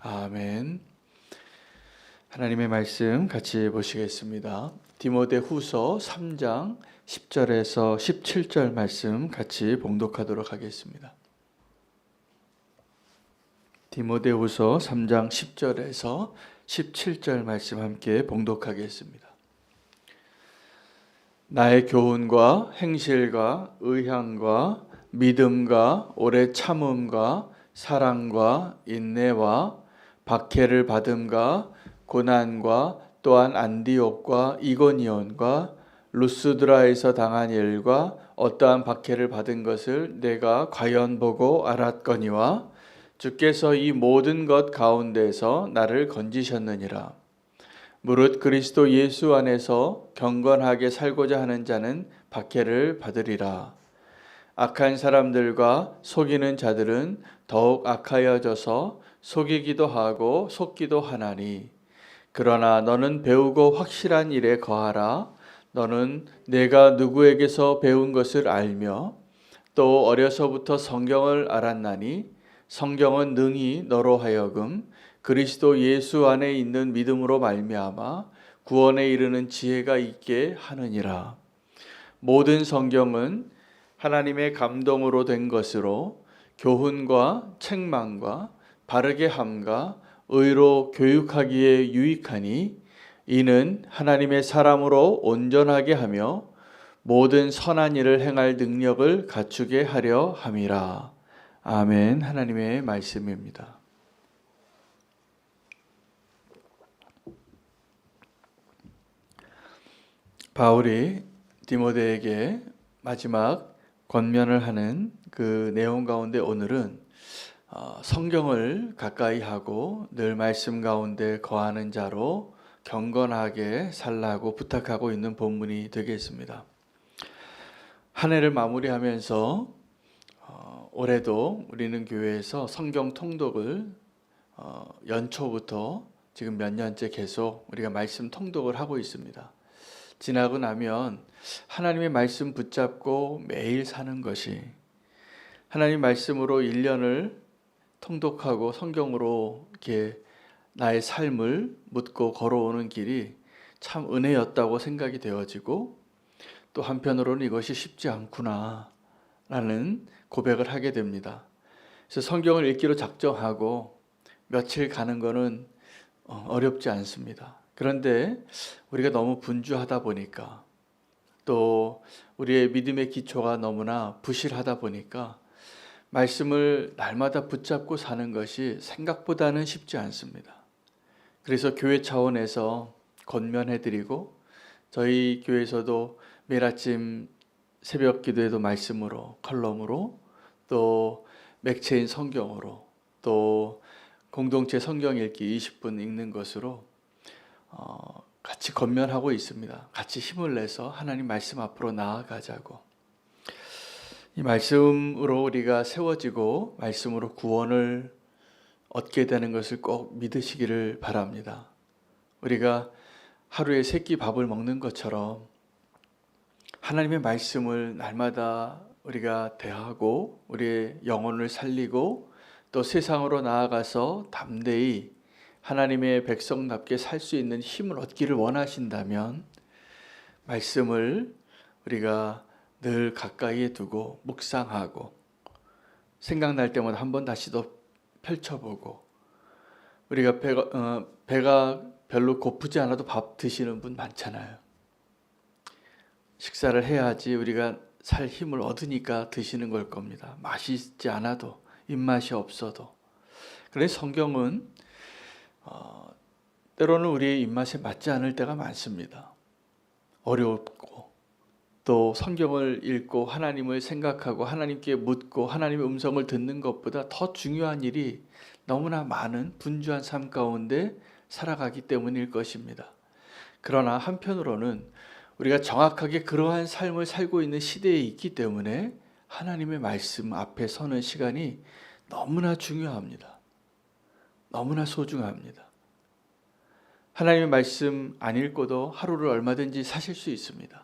아멘. 하나님의 말씀 같이 보시겠습니다. 디모데후서 3장 10절에서 17절 말씀 같이 봉독하도록 하겠습니다. 디모데후서 3장 10절에서 17절 말씀 함께 봉독하겠습니다. 나의 교훈과 행실과 의향과 믿음과 오래 참음과 사랑과 인내와 박해를 받음과 고난과 또한 안디옥과 이고니온과 루스드라에서 당한 일과 어떠한 박해를 받은 것을 내가 과연 보고 알았거니와 주께서 이 모든 것 가운데서 나를 건지셨느니라. 무릇 그리스도 예수 안에서 경건하게 살고자 하는 자는 박해를 받으리라. 악한 사람들과 속이는 자들은 더욱 악하여져서 속이기도 하고 속기도 하나니, 그러나 너는 배우고 확실한 일에 거하라. 너는 내가 누구에게서 배운 것을 알며 또 어려서부터 성경을 알았나니 성경은 능히 너로 하여금 그리스도 예수 안에 있는 믿음으로 말미암아 구원에 이르는 지혜가 있게 하느니라. 모든 성경은 하나님의 감동으로 된 것으로 교훈과 책망과 바르게 함과 의로 교육하기에 유익하니 이는 하나님의 사람으로 온전하게 하며 모든 선한 일을 행할 능력을 갖추게 하려 함이라. 아멘. 하나님의 말씀입니다. 바울이 디모데에게 마지막 권면을 하는 그 내용 가운데 오늘은 성경을 가까이 하고 늘 말씀 가운데 거하는 자로 경건하게 살라고 부탁하고 있는 본문이 되겠습니다. 한 해를 마무리하면서 올해도 우리는 교회에서 성경 통독을 연초부터 지금 몇 년째 계속 우리가 말씀 통독을 하고 있습니다. 지나고 나면 하나님의 말씀 붙잡고 매일 사는 것이, 하나님 말씀으로 1년을 통독하고 성경으로 이렇게 나의 삶을 묻고 걸어오는 길이 참 은혜였다고 생각이 되어지고, 또 한편으로는 이것이 쉽지 않구나 라는 고백을 하게 됩니다. 그래서 성경을 읽기로 작정하고 며칠 가는 거는 어렵지 않습니다. 그런데 우리가 너무 분주하다 보니까, 또 우리의 믿음의 기초가 너무나 부실하다 보니까 말씀을 날마다 붙잡고 사는 것이 생각보다는 쉽지 않습니다. 그래서 교회 차원에서 권면해드리고, 저희 교회에서도 매일 아침 새벽 기도에도 말씀으로, 컬럼으로, 또 맥체인 성경으로, 또 공동체 성경 읽기 20분 읽는 것으로 같이 권면하고 있습니다. 같이 힘을 내서 하나님 말씀 앞으로 나아가자고. 이 말씀으로 우리가 세워지고 말씀으로 구원을 얻게 되는 것을 꼭 믿으시기를 바랍니다. 우리가 하루에 3끼 밥을 먹는 것처럼 하나님의 말씀을 날마다 우리가 대하고 우리의 영혼을 살리고 또 세상으로 나아가서 담대히 하나님의 백성답게 살 수 있는 힘을 얻기를 원하신다면 말씀을 우리가 늘 가까이에 두고 묵상하고 생각날 때마다 한번 다시 더 펼쳐보고, 우리가 배가 별로 고프지 않아도 밥 드시는 분 많잖아요. 식사를 해야지 우리가 살 힘을 얻으니까 드시는 걸 겁니다. 맛있지 않아도, 입맛이 없어도. 그런데 성경은 때로는 우리의 입맛에 맞지 않을 때가 많습니다. 어렵고, 또 성경을 읽고 하나님을 생각하고 하나님께 묻고 하나님의 음성을 듣는 것보다 더 중요한 일이 너무나 많은 분주한 삶 가운데 살아가기 때문일 것입니다. 그러나 한편으로는 우리가 정확하게 그러한 삶을 살고 있는 시대에 있기 때문에 하나님의 말씀 앞에 서는 시간이 너무나 중요합니다. 너무나 소중합니다. 하나님의 말씀 안 읽고도 하루를 얼마든지 사실 수 있습니다.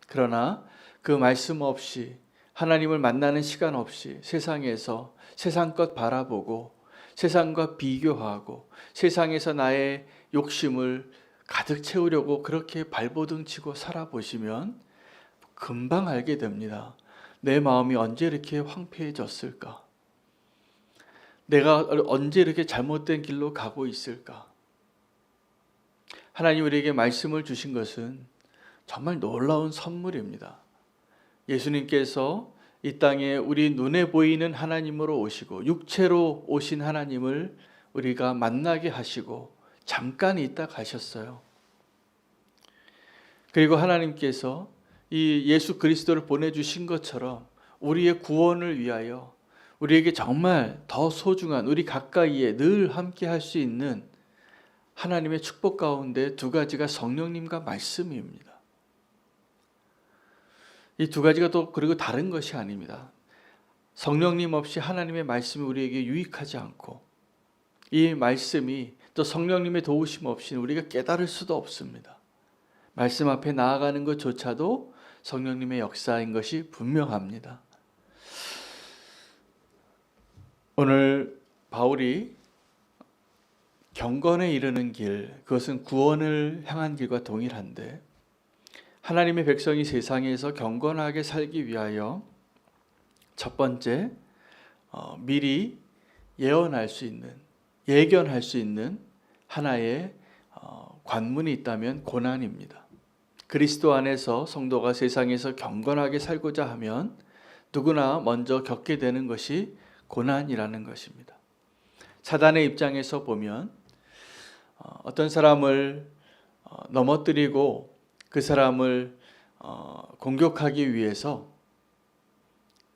그러나 그 말씀 없이, 하나님을 만나는 시간 없이 세상에서 세상 것 바라보고 세상과 비교하고 세상에서 나의 욕심을 가득 채우려고 그렇게 발버둥 치고 살아보시면 금방 알게 됩니다. 내 마음이 언제 이렇게 황폐해졌을까? 내가 언제 이렇게 잘못된 길로 가고 있을까? 하나님 우리에게 말씀을 주신 것은 정말 놀라운 선물입니다. 예수님께서 이 땅에 우리 눈에 보이는 하나님으로 오시고 육체로 오신 하나님을 우리가 만나게 하시고 잠깐 있다 가셨어요. 그리고 하나님께서 이 예수 그리스도를 보내주신 것처럼 우리의 구원을 위하여 우리에게 정말 더 소중한 우리 가까이에 늘 함께 할 수 있는 하나님의 축복 가운데 두 가지가 성령님과 말씀입니다. 이 두 가지가 또 그리고 다른 것이 아닙니다. 성령님 없이 하나님의 말씀이 우리에게 유익하지 않고 이 말씀이 또 성령님의 도우심 없이는 우리가 깨달을 수도 없습니다. 말씀 앞에 나아가는 것조차도 성령님의 역사인 것이 분명합니다. 오늘 바울이 경건에 이르는 길, 그것은 구원을 향한 길과 동일한데 하나님의 백성이 세상에서 경건하게 살기 위하여 첫 번째 미리 예견할 수 있는 하나의 관문이 있다면 고난입니다. 그리스도 안에서 성도가 세상에서 경건하게 살고자 하면 누구나 먼저 겪게 되는 것이 고난이라는 것입니다. 사단의 입장에서 보면 어떤 사람을 넘어뜨리고 그 사람을 공격하기 위해서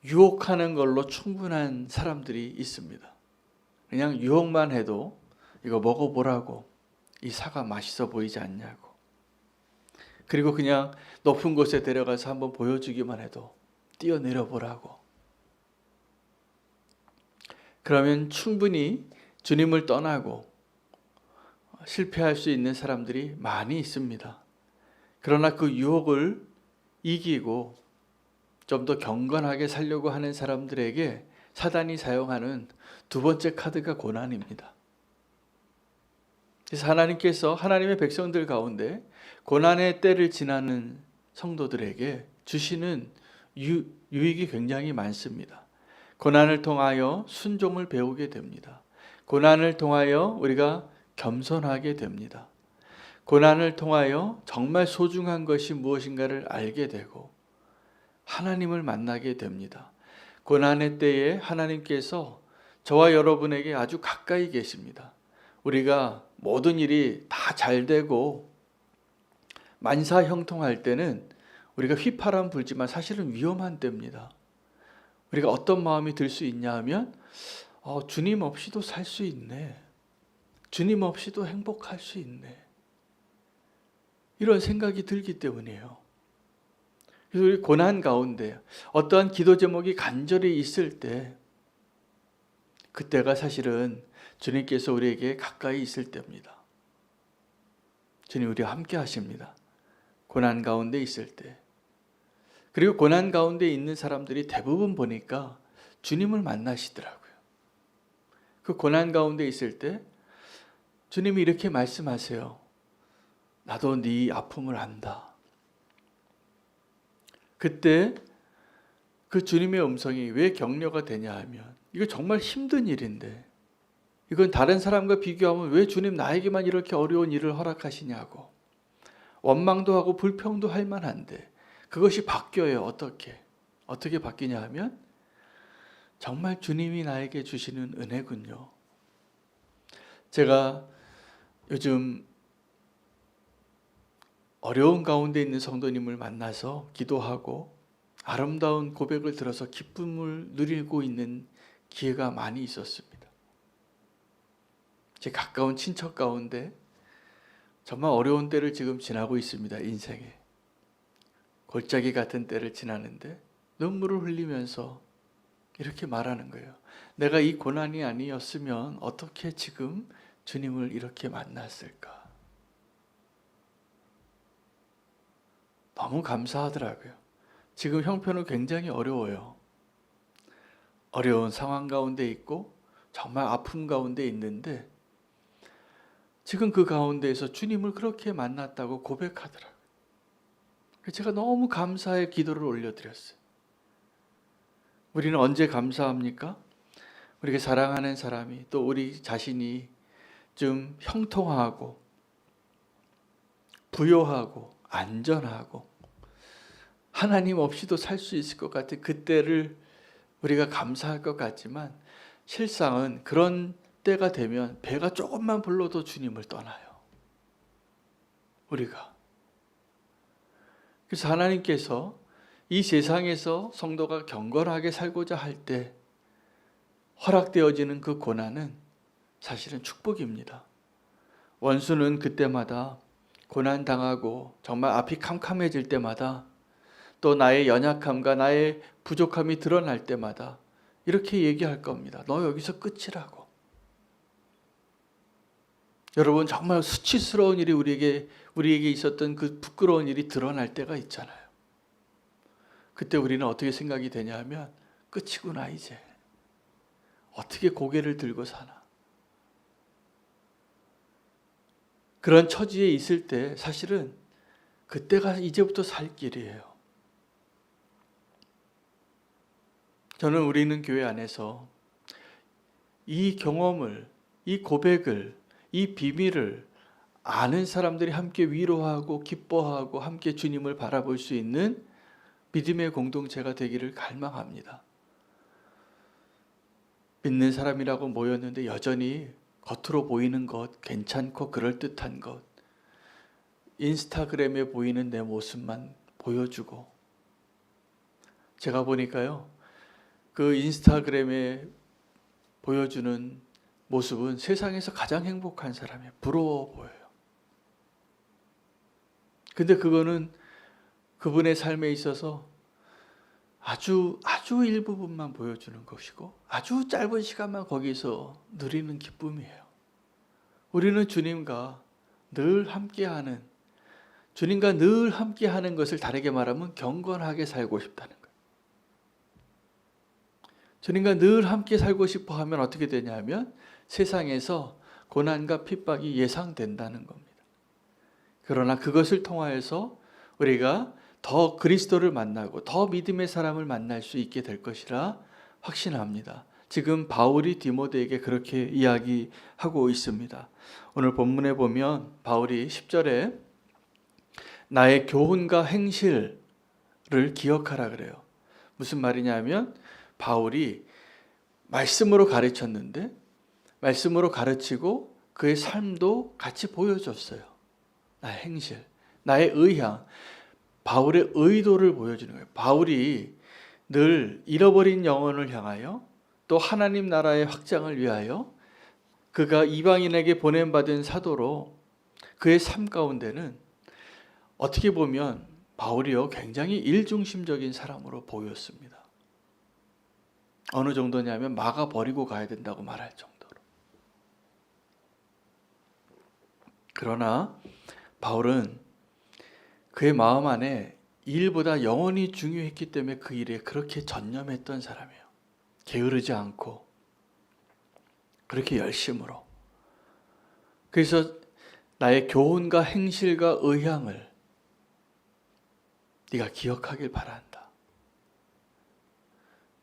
유혹하는 걸로 충분한 사람들이 있습니다. 그냥 유혹만 해도 이거 먹어보라고, 이 사과 맛있어 보이지 않냐고, 그리고 그냥 높은 곳에 데려가서 한번 보여주기만 해도 뛰어내려 보라고. 그러면 충분히 주님을 떠나고 실패할 수 있는 사람들이 많이 있습니다. 그러나 그 유혹을 이기고 좀 더 경건하게 살려고 하는 사람들에게 사단이 사용하는 두 번째 카드가 고난입니다. 그래서 하나님께서 하나님의 백성들 가운데 고난의 때를 지나는 성도들에게 주시는 유익이 굉장히 많습니다. 고난을 통하여 순종을 배우게 됩니다. 고난을 통하여 우리가 겸손하게 됩니다. 고난을 통하여 정말 소중한 것이 무엇인가를 알게 되고 하나님을 만나게 됩니다. 고난의 때에 하나님께서 저와 여러분에게 아주 가까이 계십니다. 우리가 모든 일이 다 잘 되고 만사형통할 때는 우리가 휘파람 불지만 사실은 위험한 때입니다. 우리가 어떤 마음이 들 수 있냐 하면 주님 없이도 살 수 있네. 주님 없이도 행복할 수 있네. 이런 생각이 들기 때문이에요. 그래서 우리 고난 가운데 어떠한 기도 제목이 간절히 있을 때 그때가 사실은 주님께서 우리에게 가까이 있을 때입니다. 주님 우리와 함께 하십니다. 고난 가운데 있을 때. 그리고 고난 가운데 있는 사람들이 대부분 보니까 주님을 만나시더라고요. 그 고난 가운데 있을 때 주님이 이렇게 말씀하세요. 나도 네 아픔을 안다. 그때 그 주님의 음성이 왜 격려가 되냐 하면 이거 정말 힘든 일인데 이건 다른 사람과 비교하면 왜 주님 나에게만 이렇게 어려운 일을 허락하시냐고 원망도 하고 불평도 할 만한데 그것이 바뀌어요. 어떻게 바뀌냐 하면 정말 주님이 나에게 주시는 은혜군요. 제가 요즘 어려운 가운데 있는 성도님을 만나서 기도하고 아름다운 고백을 들어서 기쁨을 누리고 있는 기회가 많이 있었습니다. 제 가까운 친척 가운데 정말 어려운 때를 지금 지나고 있습니다. 인생에. 골짜기 같은 때를 지나는데 눈물을 흘리면서 이렇게 말하는 거예요. 내가 이 고난이 아니었으면 어떻게 지금 주님을 이렇게 만났을까? 너무 감사하더라고요. 지금 형편은 굉장히 어려워요. 어려운 상황 가운데 있고 정말 아픔 가운데 있는데 지금 그 가운데에서 주님을 그렇게 만났다고 고백하더라고요. 제가 너무 감사의 기도를 올려드렸어요. 우리는 언제 감사합니까? 우리가 사랑하는 사람이, 또 우리 자신이 좀 형통하고 부요하고 안전하고 하나님 없이도 살 수 있을 것 같은 그때를 우리가 감사할 것 같지만, 실상은 그런 때가 되면 배가 조금만 불러도 주님을 떠나요. 우리가. 그래서 하나님께서 이 세상에서 성도가 경건하게 살고자 할 때 허락되어지는 그 고난은 사실은 축복입니다. 원수는 그때마다 고난당하고 정말 앞이 캄캄해질 때마다, 또 나의 연약함과 나의 부족함이 드러날 때마다 이렇게 얘기할 겁니다. 너 여기서 끝이라고. 여러분, 정말 수치스러운 일이 우리에게 있었던 그 부끄러운 일이 드러날 때가 있잖아요. 그때 우리는 어떻게 생각이 되냐 하면, 끝이구나 이제. 어떻게 고개를 들고 사나. 그런 처지에 있을 때 사실은 그때가 이제부터 살 길이에요. 저는 우리는 교회 안에서 이 경험을, 이 고백을, 이 비밀을 아는 사람들이 함께 위로하고 기뻐하고 함께 주님을 바라볼 수 있는 믿음의 공동체가 되기를 갈망합니다. 믿는 사람이라고 모였는데 여전히 겉으로 보이는 것, 괜찮고 그럴듯한 것, 인스타그램에 보이는 내 모습만 보여주고, 제가 보니까요, 그 인스타그램에 보여주는 모습은 세상에서 가장 행복한 사람이에요. 부러워 보여요. 근데 그거는 그분의 삶에 있어서 아주 일부분만 보여주는 것이고, 아주 짧은 시간만 거기서 누리는 기쁨이에요. 우리는 주님과 늘 함께하는 것을 다르게 말하면 경건하게 살고 싶다는 거예요. 주님과 늘 함께 살고 싶어 하면 어떻게 되냐면 세상에서 고난과 핍박이 예상된다는 겁니다. 그러나 그것을 통하여서 우리가 더 그리스도를 만나고 더 믿음의 사람을 만날 수 있게 될 것이라 확신합니다. 지금 바울이 디모데에게 그렇게 이야기하고 있습니다. 오늘 본문에 보면 바울이 10절에 나의 교훈과 행실을 기억하라 그래요. 무슨 말이냐면 바울이 말씀으로 가르쳤는데 말씀으로 가르치고 그의 삶도 같이 보여줬어요. 나의 행실, 나의 의향, 바울의 의도를 보여주는 거예요. 바울이 늘 잃어버린 영혼을 향하여, 또 하나님 나라의 확장을 위하여 그가 이방인에게 보냄받은 사도로 그의 삶 가운데는 어떻게 보면 바울이요 굉장히 일중심적인 사람으로 보였습니다. 어느 정도냐면 막아 버리고 가야 된다고 말할 정도로. 그러나 바울은 그의 마음 안에 일보다 영혼이 중요했기 때문에 그 일에 그렇게 전념했던 사람이에요. 게으르지 않고 그렇게 열심으로. 그래서 나의 교훈과 행실과 의향을 네가 기억하길 바란다.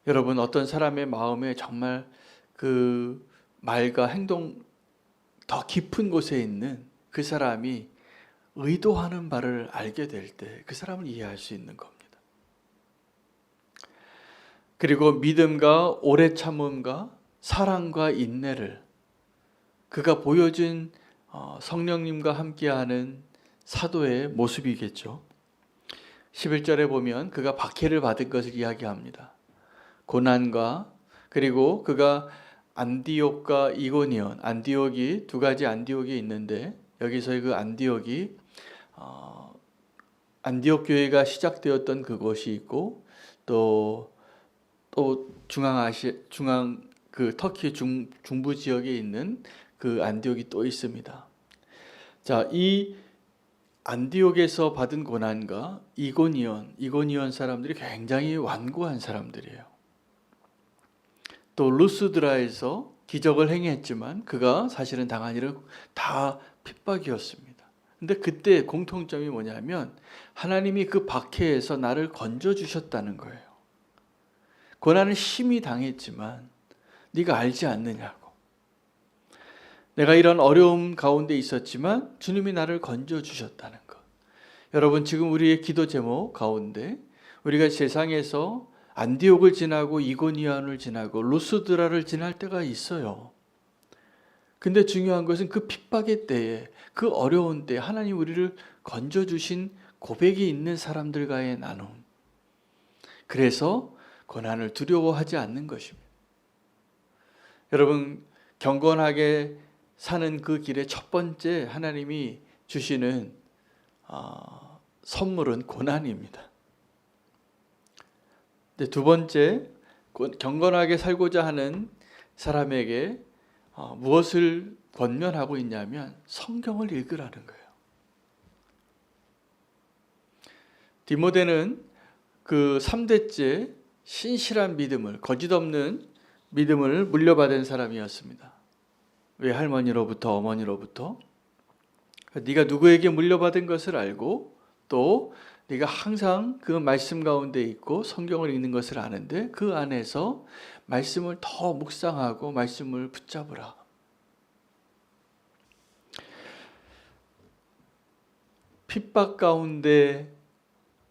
여러분, 어떤 사람의 마음에 정말 그 말과 행동 더 깊은 곳에 있는 그 사람이 의도하는 바를 알게 될 때 그 사람을 이해할 수 있는 겁니다. 그리고 믿음과 오래 참음과 사랑과 인내를 그가 보여준 성령님과 함께하는 사도의 모습이겠죠. 11절에 보면 그가 박해를 받은 것을 이야기합니다. 고난과, 그리고 그가 안디옥과 이고니온, 안디옥이 두 가지 안디옥이 있는데 여기서의 그 안디옥이 안디옥 교회가 시작되었던 그곳이 있고, 또 그 터키 중부 지역에 있는 그 안디옥이 또 있습니다. 자, 이 안디옥에서 받은 고난과 이고니온 사람들이 굉장히 완고한 사람들이에요. 또 루스드라에서 기적을 행했지만 그가 사실은 당한 일은 다 핍박이었습니다. 근데 그때 공통점이 뭐냐면 하나님이 그 박해에서 나를 건져주셨다는 거예요. 고난을 심히 당했지만 네가 알지 않느냐고. 내가 이런 어려움 가운데 있었지만 주님이 나를 건져주셨다는 것. 여러분, 지금 우리의 기도 제목 가운데 우리가 세상에서 안디옥을 지나고 이고니온을 지나고 루스드라를 지날 때가 있어요. 근데 중요한 것은 그 핍박의 때에, 그 어려운 때에 하나님 우리를 건져주신 고백이 있는 사람들과의 나눔. 그래서 고난을 두려워하지 않는 것입니다. 여러분, 경건하게 사는 그 길의 첫 번째 하나님이 주시는 선물은 고난입니다. 두 번째, 경건하게 살고자 하는 사람에게 무엇을 권면하고 있냐면 성경을 읽으라는 거예요. 디모데는 그 3대째 신실한 믿음을, 거짓 없는 믿음을 물려받은 사람이었습니다. 외할머니로부터, 어머니로부터. 네가 누구에게 물려받은 것을 알고 또 네가 항상 그 말씀 가운데 있고 성경을 읽는 것을 아는데 그 안에서 말씀을 더 묵상하고 말씀을 붙잡으라. 핍박 가운데,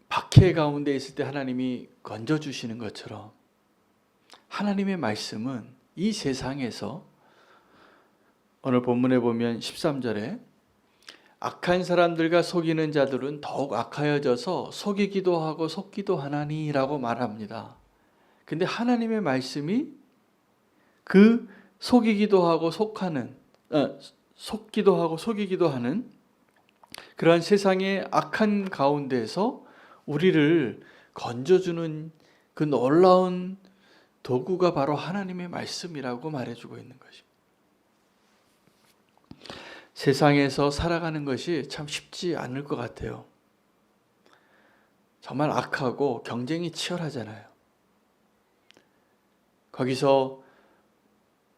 박해 가운데 있을 때 하나님이 건져주시는 것처럼 하나님의 말씀은 이 세상에서, 오늘 본문에 보면 13절에 악한 사람들과 속이는 자들은 더욱 악하여져서 속이기도 하고 속기도 하나니 라고 말합니다. 근데 하나님의 말씀이 그 속이기도 하고 속기도 하고 속이기도 하는 그러한 세상의 악한 가운데서 우리를 건져주는 그 놀라운 도구가 바로 하나님의 말씀이라고 말해주고 있는 것입니다. 세상에서 살아가는 것이 참 쉽지 않을 것 같아요. 정말 악하고 경쟁이 치열하잖아요. 거기서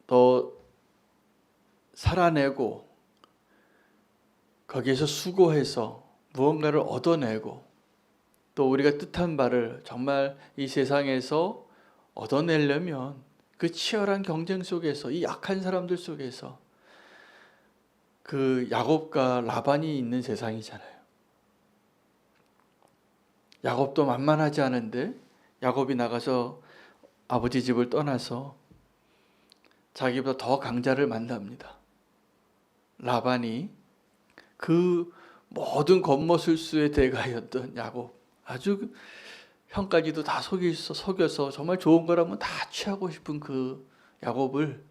또 살아내고 거기에서 수고해서 무언가를 얻어내고 또 우리가 뜻한 바를 정말 이 세상에서 얻어내려면 그 치열한 경쟁 속에서, 이 악한 사람들 속에서 그 야곱과 라반이 있는 세상이잖아요. 야곱도 만만하지 않은데 야곱이 나가서 아버지 집을 떠나서 자기보다 더 강자를 만납니다. 라반이 그 모든 겉모술수의 대가였던 야곱, 아주 형까지도 다 속여서 정말 좋은 거라면 다 취하고 싶은 그 야곱을,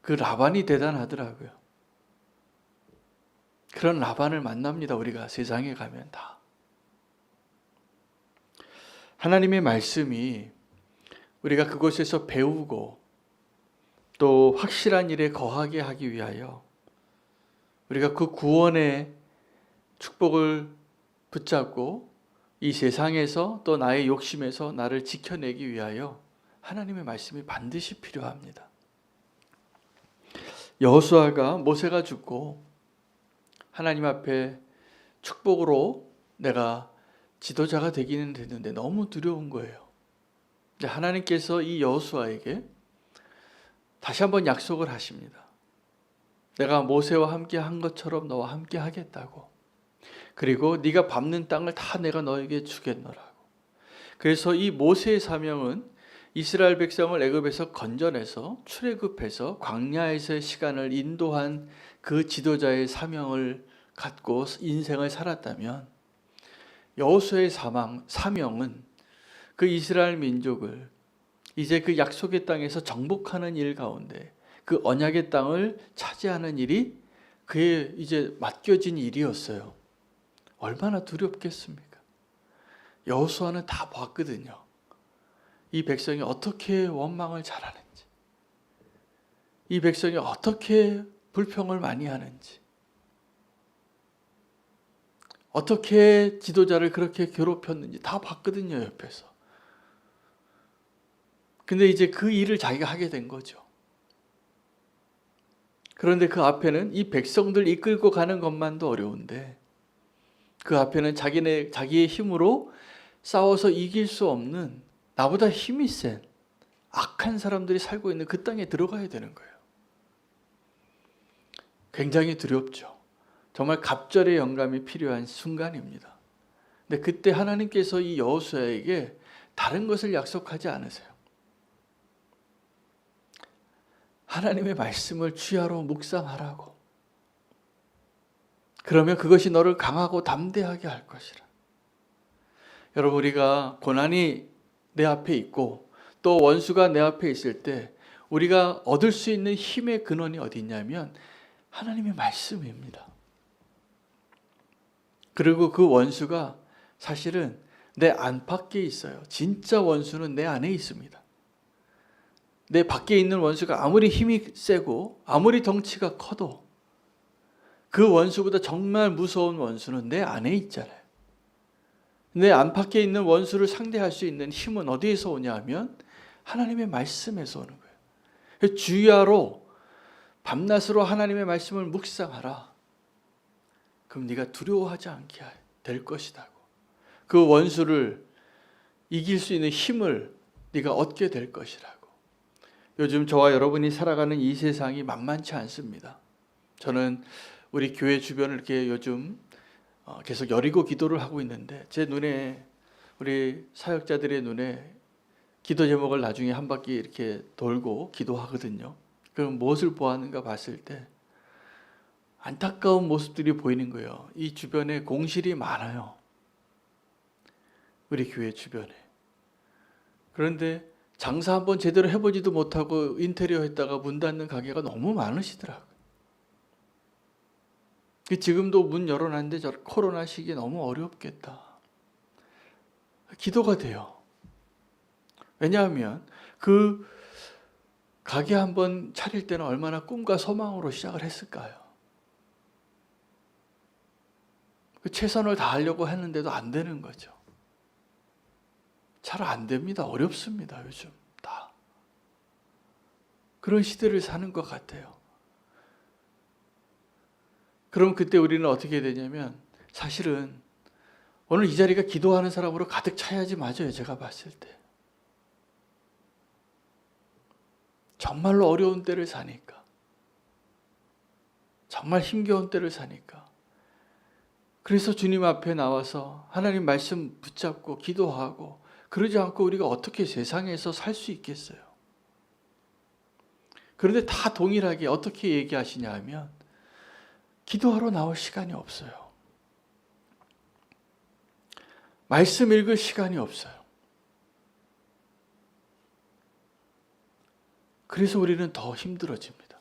그 라반이 대단하더라고요. 그런 라반을 만납니다. 우리가 세상에 가면 다. 하나님의 말씀이 우리가 그곳에서 배우고 또 확실한 일에 거하게 하기 위하여 우리가 그 구원의 축복을 붙잡고 이 세상에서 또 나의 욕심에서 나를 지켜내기 위하여 하나님의 말씀이 반드시 필요합니다. 여호수아가 모세가 죽고 하나님 앞에 축복으로 내가 지도자가 되기는 됐는데 너무 두려운 거예요. 근데 하나님께서 이 여호수아에게 다시 한번 약속을 하십니다. 내가 모세와 함께 한 것처럼 너와 함께 하겠다고. 그리고 네가 밟는 땅을 다 내가 너에게 주겠노라고. 그래서 이 모세의 사명은 이스라엘 백성을 애굽에서 건져내서 출애굽해서 광야에서의 시간을 인도한 그 지도자의 사명을 갖고 인생을 살았다면, 여호수아의 사명은 그 이스라엘 민족을 이제 그 약속의 땅에서 정복하는 일 가운데 그 언약의 땅을 차지하는 일이 그의 이제 맡겨진 일이었어요. 얼마나 두렵겠습니까? 여호수아는 다 봤거든요. 이 백성이 어떻게 원망을 잘하는지, 이 백성이 어떻게 불평을 많이 하는지, 어떻게 지도자를 그렇게 괴롭혔는지 다 봤거든요, 옆에서. 근데 이제 그 일을 자기가 하게 된 거죠. 그런데 그 앞에는 이 백성들 이끌고 가는 것만도 어려운데 그 앞에는 자기의 힘으로 싸워서 이길 수 없는 나보다 힘이 센 악한 사람들이 살고 있는 그 땅에 들어가야 되는 거예요. 굉장히 두렵죠. 정말 갑절의 영감이 필요한 순간입니다. 근데 그때 하나님께서 이 여호수아에게 다른 것을 약속하지 않으세요. 하나님의 말씀을 주야로 묵상하라고. 그러면 그것이 너를 강하고 담대하게 할 것이라. 여러분, 우리가 고난이 내 앞에 있고 또 원수가 내 앞에 있을 때 우리가 얻을 수 있는 힘의 근원이 어디 있냐면 하나님의 말씀입니다. 그리고 그 원수가 사실은 내 안팎에 있어요. 진짜 원수는 내 안에 있습니다. 내 밖에 있는 원수가 아무리 힘이 세고 아무리 덩치가 커도 그 원수보다 정말 무서운 원수는 내 안에 있잖아요. 내 안팎에 있는 원수를 상대할 수 있는 힘은 어디에서 오냐 하면 하나님의 말씀에서 오는 거예요. 주야로 밤낮으로 하나님의 말씀을 묵상하라. 그럼 네가 두려워하지 않게 될 것이다. 그 원수를 이길 수 있는 힘을 네가 얻게 될 것이라고. 요즘 저와 여러분이 살아가는 이 세상이 만만치 않습니다. 저는 우리 교회 주변을 이렇게 요즘 계속 여리고 기도를 하고 있는데 제 눈에, 우리 사역자들의 눈에 기도 제목을 나중에 한 바퀴 이렇게 돌고 기도하거든요. 그럼 무엇을 보았는가 봤을 때 안타까운 모습들이 보이는 거예요. 이 주변에 공실이 많아요. 우리 교회 주변에. 그런데 장사 한번 제대로 해보지도 못하고 인테리어 했다가 문 닫는 가게가 너무 많으시더라고요. 지금도 문 열어놨는데 저 코로나 시기에 너무 어렵겠다. 기도가 돼요. 왜냐하면 그 가게 한번 차릴 때는 얼마나 꿈과 소망으로 시작을 했을까요? 최선을 다하려고 했는데도 안 되는 거죠. 잘 안 됩니다. 어렵습니다. 요즘 다. 그런 시대를 사는 것 같아요. 그럼 그때 우리는 어떻게 되냐면 사실은 오늘 이 자리가 기도하는 사람으로 가득 차야지 맞아요. 제가 봤을 때. 정말로 어려운 때를 사니까. 정말 힘겨운 때를 사니까. 그래서 주님 앞에 나와서 하나님 말씀 붙잡고 기도하고, 그러지 않고 우리가 어떻게 세상에서 살 수 있겠어요? 그런데 다 동일하게 어떻게 얘기하시냐 하면 기도하러 나올 시간이 없어요. 말씀 읽을 시간이 없어요. 그래서 우리는 더 힘들어집니다.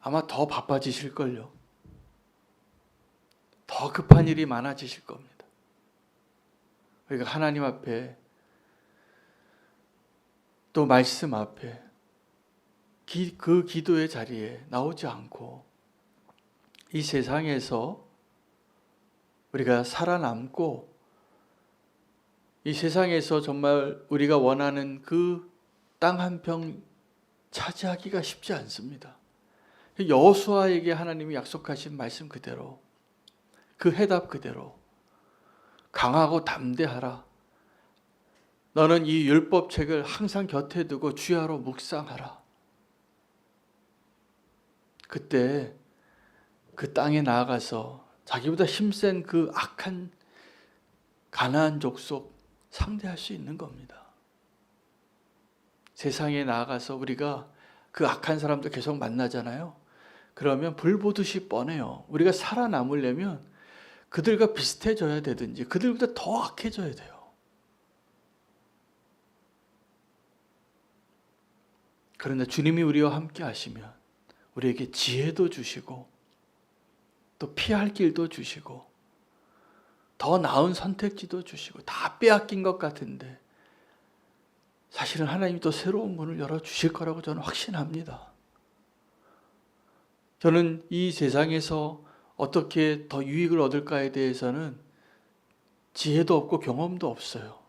아마 더 바빠지실걸요. 더 급한 일이 많아지실 겁니다. 그러니까 하나님 앞에 또 말씀 앞에 그 기도의 자리에 나오지 않고 이 세상에서 우리가 살아남고 이 세상에서 정말 우리가 원하는 그 땅 한 평 차지하기가 쉽지 않습니다. 여호수아에게 하나님이 약속하신 말씀 그대로, 그 해답 그대로 강하고 담대하라. 너는 이 율법책을 항상 곁에 두고 주야로 묵상하라. 그때 그 땅에 나아가서 자기보다 힘센 그 악한 가나안 족속 상대할 수 있는 겁니다. 세상에 나아가서 우리가 그 악한 사람들 계속 만나잖아요. 그러면 불 보듯이 뻔해요. 우리가 살아남으려면 그들과 비슷해져야 되든지 그들보다 더 악해져야 돼요. 그런데 주님이 우리와 함께 하시면 우리에게 지혜도 주시고 또 피할 길도 주시고 더 나은 선택지도 주시고 다 빼앗긴 것 같은데 사실은 하나님이 또 새로운 문을 열어주실 거라고 저는 확신합니다. 저는 이 세상에서 어떻게 더 유익을 얻을까에 대해서는 지혜도 없고 경험도 없어요.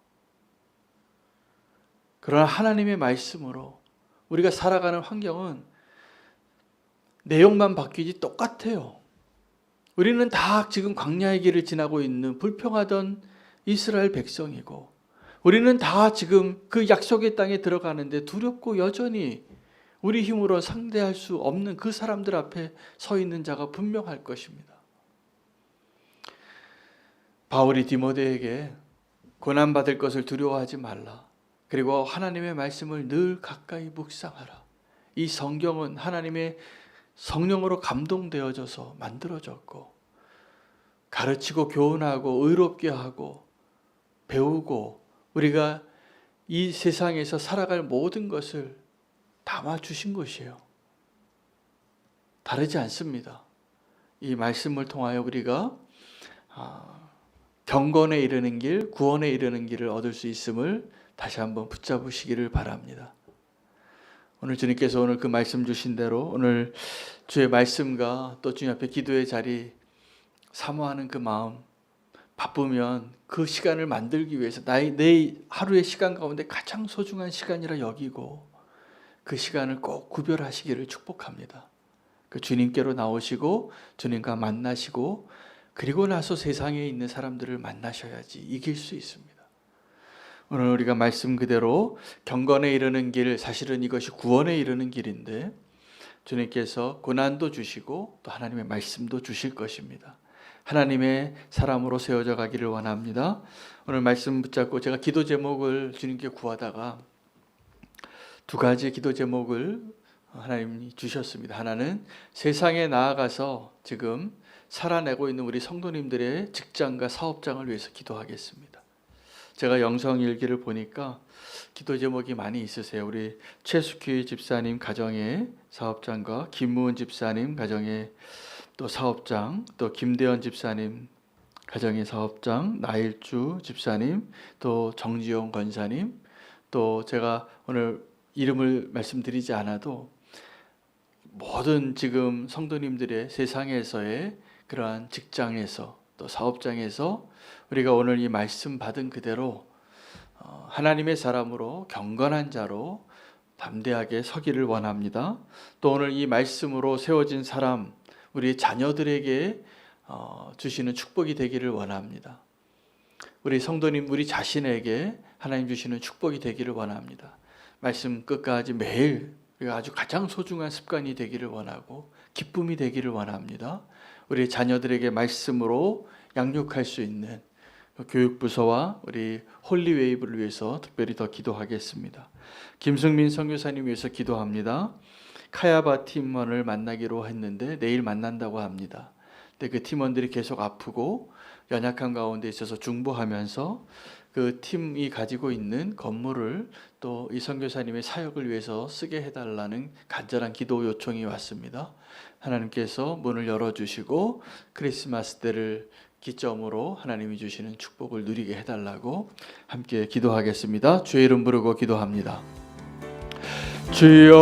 그러나 하나님의 말씀으로 우리가 살아가는 환경은 내용만 바뀌지 똑같아요. 우리는 다 지금 광야의 길을 지나고 있는 불평하던 이스라엘 백성이고, 우리는 다 지금 그 약속의 땅에 들어가는데 두렵고 여전히 우리 힘으로 상대할 수 없는 그 사람들 앞에 서 있는 자가 분명할 것입니다. 바울이 디모데에게 고난받을 것을 두려워하지 말라. 그리고 하나님의 말씀을 늘 가까이 묵상하라. 이 성경은 하나님의 성령으로 감동되어져서 만들어졌고, 가르치고 교훈하고 의롭게 하고 배우고 우리가 이 세상에서 살아갈 모든 것을 담아주신 것이에요. 다르지 않습니다. 이 말씀을 통하여 우리가 경건에 이르는 길, 구원에 이르는 길을 얻을 수 있음을 다시 한번 붙잡으시기를 바랍니다. 오늘 주님께서 오늘 그 말씀 주신 대로 오늘 주의 말씀과 또 주님 앞에 기도의 자리 사모하는 그 마음, 바쁘면 그 시간을 만들기 위해서 내 하루의 시간 가운데 가장 소중한 시간이라 여기고 그 시간을 꼭 구별하시기를 축복합니다. 그 주님께로 나오시고 주님과 만나시고 그리고 나서 세상에 있는 사람들을 만나셔야지 이길 수 있습니다. 오늘 우리가 말씀 그대로 경건에 이르는 길, 사실은 이것이 구원에 이르는 길인데 주님께서 고난도 주시고 또 하나님의 말씀도 주실 것입니다. 하나님의 사람으로 세워져 가기를 원합니다. 오늘 말씀 붙잡고 제가 기도 제목을 주님께 구하다가 두 가지 기도 제목을 하나님이 주셨습니다. 하나는 세상에 나아가서 지금 살아내고 있는 우리 성도님들의 직장과 사업장을 위해서 기도하겠습니다. 제가 영성일기를 보니까 기도 제목이 많이 있으세요. 우리 최숙희 집사님 가정의 사업장과 김무은 집사님 가정의 또 사업장, 또 김대현 집사님 가정의 사업장, 나일주 집사님, 또 정지용 권사님, 또 제가 오늘 이름을 말씀드리지 않아도 모든 지금 성도님들의 세상에서의 그러한 직장에서 또 사업장에서 우리가 오늘 이 말씀 받은 그대로 하나님의 사람으로 경건한 자로 담대하게 서기를 원합니다. 또 오늘 이 말씀으로 세워진 사람, 우리 자녀들에게 주시는 축복이 되기를 원합니다. 우리 성도님, 우리 자신에게 하나님 주시는 축복이 되기를 원합니다. 말씀 끝까지 매일 우리가 아주 가장 소중한 습관이 되기를 원하고 기쁨이 되기를 원합니다. 우리 자녀들에게 말씀으로 양육할 수 있는 교육부서와 우리 홀리웨이브를 위해서 특별히 더 기도하겠습니다. 김승민 선교사님 위해서 기도합니다. 카야바 팀원을 만나기로 했는데 내일 만난다고 합니다. 근데 그 팀원들이 계속 아프고 연약한 가운데 있어서 중보하면서 그 팀이 가지고 있는 건물을 또 이 선교사님의 사역을 위해서 쓰게 해달라는 간절한 기도 요청이 왔습니다. 하나님께서 문을 열어주시고 크리스마스 때를 기점으로 하나님이 주시는 축복을 누리게 해달라고 함께 기도하겠습니다. 주의 이름 부르고 기도합니다. 주여